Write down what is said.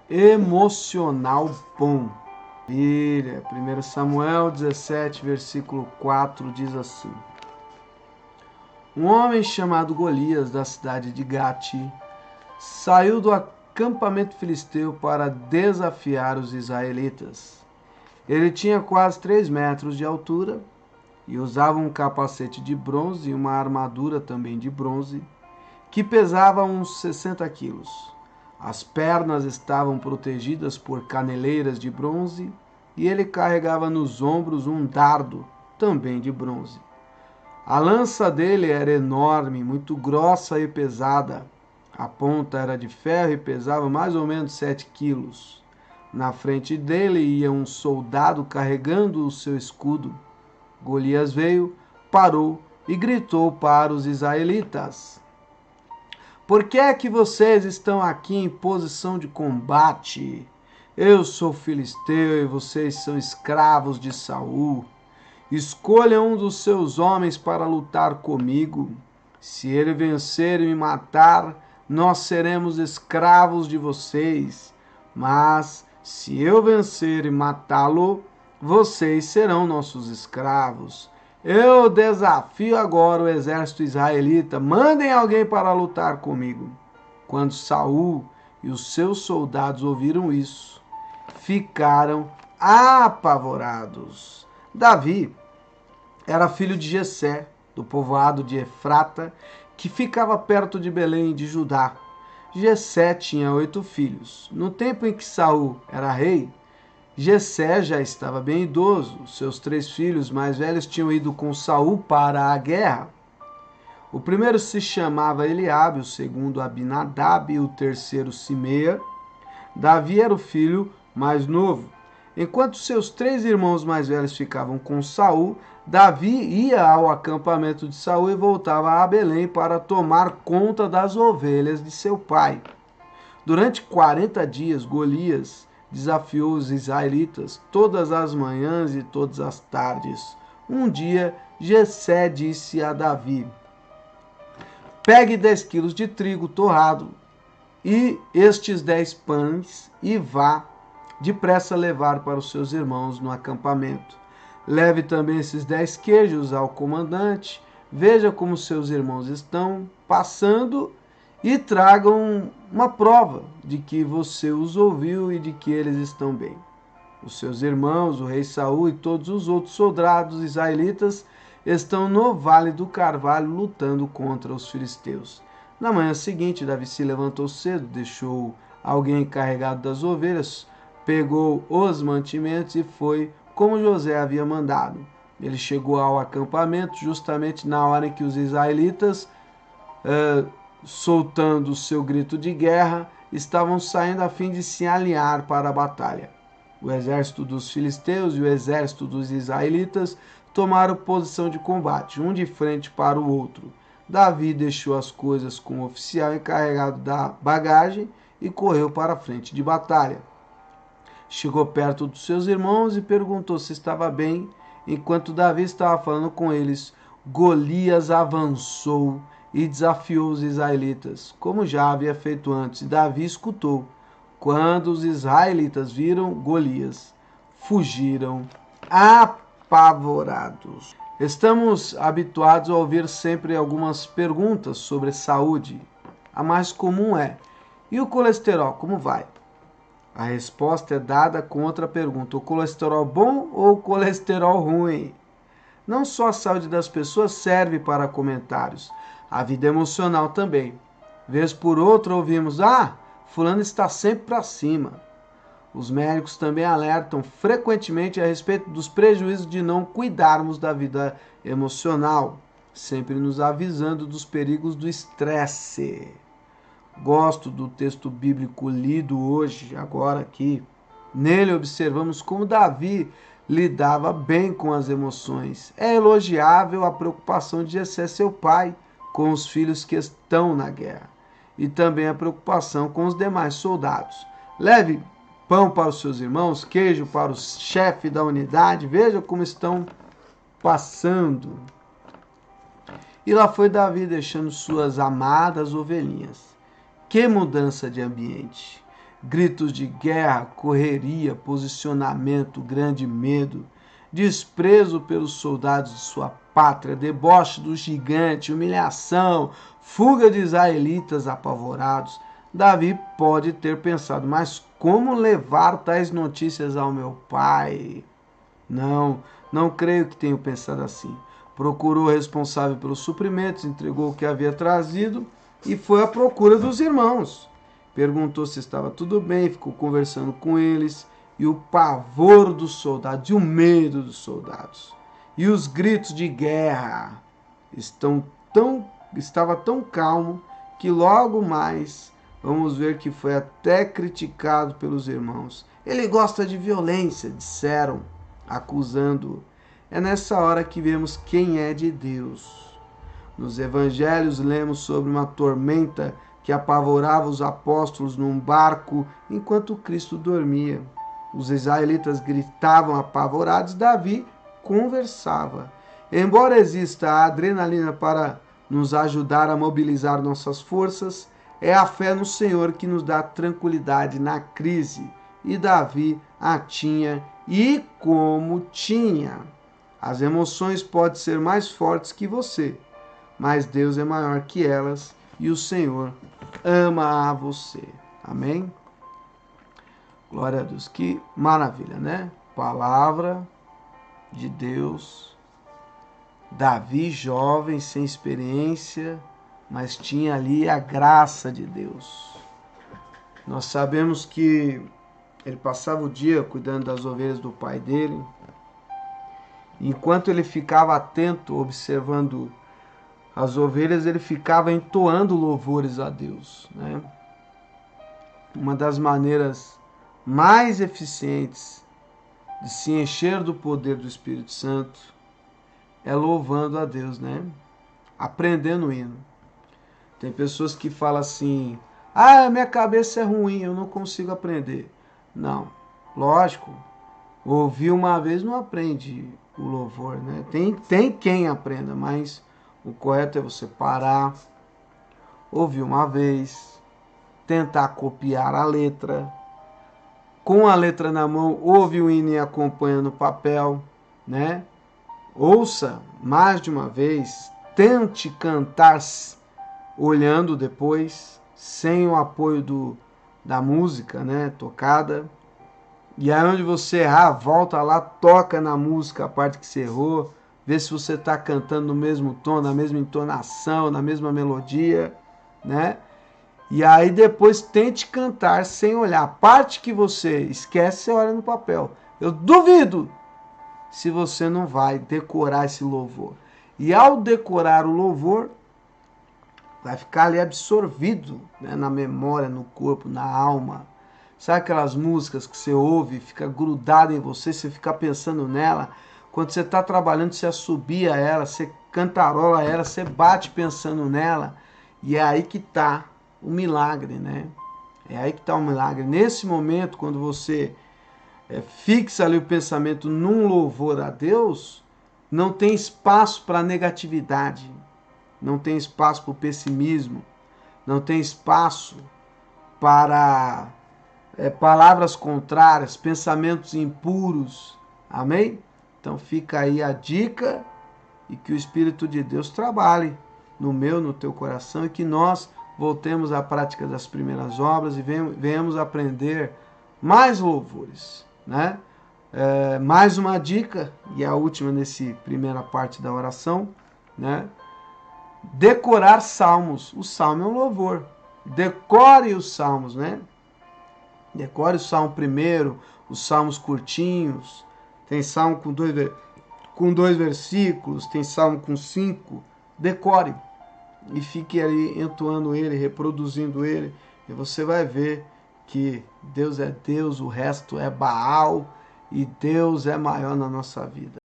emocional bom. Maravilha. 1 Samuel 17, versículo 4 diz assim: Um homem chamado Golias, da cidade de Gate, saiu do acampamento filisteu para desafiar os israelitas. Ele tinha quase 3 metros de altura e usava um capacete de bronze e uma armadura também de bronze, que pesava uns 60 quilos. As pernas estavam protegidas por caneleiras de bronze e ele carregava nos ombros um dardo, também de bronze. A lança dele era enorme, muito grossa e pesada. A ponta era de ferro e pesava mais ou menos 7 quilos. Na frente dele ia um soldado carregando o seu escudo. Golias veio, parou e gritou para os israelitas: Por que é que vocês estão aqui em posição de combate? Eu sou filisteu e vocês são escravos de Saul. Escolham um dos seus homens para lutar comigo. Se ele vencer e me matar, nós seremos escravos de vocês. Mas se eu vencer e matá-lo, vocês serão nossos escravos. Eu desafio agora o exército israelita. Mandem alguém para lutar comigo. Quando Saul e os seus soldados ouviram isso, ficaram apavorados. Davi era filho de Jessé, do povoado de Efrata, que ficava perto de Belém de Judá. Jessé tinha 8 filhos. No tempo em que Saul era rei, Jessé já estava bem idoso. Seus 3 filhos mais velhos tinham ido com Saul para a guerra. O primeiro se chamava Eliabe, o segundo Abinadab e o terceiro Simeia. Davi era o filho mais novo. Enquanto seus 3 irmãos mais velhos ficavam com Saul, Davi ia ao acampamento de Saul e voltava a Belém para tomar conta das ovelhas de seu pai. Durante 40 dias, Golias desafiou os israelitas todas as manhãs e todas as tardes. Um dia, Jessé disse a Davi: Pegue 10 quilos de trigo torrado e estes 10 pães e vá depressa levar para os seus irmãos no acampamento. Leve também esses 10 queijos ao comandante, veja como seus irmãos estão passando e tragam uma prova de que você os ouviu e de que eles estão bem. Os seus irmãos, o rei Saul e todos os outros soldados israelitas estão no Vale do Carvalho lutando contra os filisteus. Na manhã seguinte, Davi se levantou cedo, deixou alguém encarregado das ovelhas, pegou os mantimentos e foi como José havia mandado. Ele chegou ao acampamento justamente na hora em que os israelitas, soltando o seu grito de guerra, estavam saindo a fim de se alinhar para a batalha. O exército dos filisteus e o exército dos israelitas tomaram posição de combate, um de frente para o outro. Davi deixou as coisas com o oficial encarregado da bagagem e correu para a frente de batalha. Chegou perto dos seus irmãos e perguntou se estava bem. Enquanto Davi estava falando com eles, Golias avançou e desafiou os israelitas, como já havia feito antes. Davi escutou. Quando os israelitas viram Golias, fugiram apavorados. Estamos habituados a ouvir sempre algumas perguntas sobre saúde. A mais comum é: e o colesterol, como vai? A resposta é dada com outra pergunta: o colesterol bom ou o colesterol ruim? Não só a saúde das pessoas serve para comentários, a vida emocional também. Vez por outra ouvimos: fulano está sempre para cima. Os médicos também alertam frequentemente a respeito dos prejuízos de não cuidarmos da vida emocional, sempre nos avisando dos perigos do estresse. Gosto do texto bíblico lido hoje, agora aqui. Nele observamos como Davi lidava bem com as emoções. É elogiável a preocupação de Jessé, seu pai, com os filhos que estão na guerra. E também a preocupação com os demais soldados. Leve pão para os seus irmãos, queijo para o chefe da unidade. Veja como estão passando. E lá foi Davi deixando suas amadas ovelhinhas. Que mudança de ambiente! Gritos de guerra, correria, posicionamento, grande medo, desprezo pelos soldados de sua pátria, deboche do gigante, humilhação, fuga de israelitas apavorados. Davi pode ter pensado, mas como levar tais notícias ao meu pai? Não creio que tenha pensado assim. Procurou o responsável pelos suprimentos, entregou o que havia trazido e foi à procura dos irmãos. Perguntou se estava tudo bem, ficou conversando com eles, e o pavor dos soldados, e o medo dos soldados, e os gritos de guerra estava tão calmo que logo mais vamos ver que foi até criticado pelos irmãos. Ele gosta de violência, disseram, acusando-o. É nessa hora que vemos quem é de Deus. Nos evangelhos lemos sobre uma tormenta que apavorava os apóstolos num barco enquanto Cristo dormia. Os israelitas gritavam apavorados, Davi conversava. Embora exista a adrenalina para nos ajudar a mobilizar nossas forças, é a fé no Senhor que nos dá tranquilidade na crise. E Davi a tinha, e como tinha. As emoções podem ser mais fortes que você, mas Deus é maior que elas e o Senhor ama a você. Amém? Glória a Deus. Que maravilha, né? Palavra de Deus. Davi, jovem, sem experiência, mas tinha ali a graça de Deus. Nós sabemos que ele passava o dia cuidando das ovelhas do pai dele. Enquanto ele ficava atento, observando as ovelhas, ele ficava entoando louvores a Deus, né? Uma das maneiras mais eficientes de se encher do poder do Espírito Santo é louvando a Deus, né? Aprendendo o hino. Tem pessoas que falam assim, minha cabeça é ruim, eu não consigo aprender. Não, lógico, ouvir uma vez não aprende o louvor, né? Tem quem aprenda, mas o correto é você parar, ouvir uma vez, tentar copiar a letra, com a letra na mão, ouve o hino e acompanha no papel, né? Ouça mais de uma vez, tente cantar olhando depois, sem o apoio da música, né, tocada. E aí onde você errar, volta lá, toca na música a parte que você errou, vê se você está cantando no mesmo tom, na mesma entonação, na mesma melodia, né? E aí depois tente cantar sem olhar. A parte que você esquece, você olha no papel. Eu duvido se você não vai decorar esse louvor. E ao decorar o louvor, vai ficar ali absorvido, né, na memória, no corpo, na alma. Sabe aquelas músicas que você ouve, fica grudada em você, você fica pensando nela. Quando você está trabalhando, você assobia ela, você cantarola ela, você bate pensando nela. E é aí que está o milagre, né? É aí que está o milagre. Nesse momento, quando você fixa ali o pensamento num louvor a Deus, não tem espaço para negatividade, não tem espaço para o pessimismo, não tem espaço para palavras contrárias, pensamentos impuros. Amém? Então fica aí a dica e que o Espírito de Deus trabalhe no meu, no teu coração e que nós voltemos à prática das primeiras obras e venhamos aprender mais louvores, né? Mais uma dica, e a última nessa primeira parte da oração, né? Decorar salmos. O salmo é um louvor. Decore os salmos, né? Decore o salmo primeiro, os salmos curtinhos. Tem salmo com dois versículos, tem salmo com 5. Decore e fique ali entoando ele, reproduzindo ele, e você vai ver que Deus é Deus, o resto é Baal, e Deus é maior na nossa vida.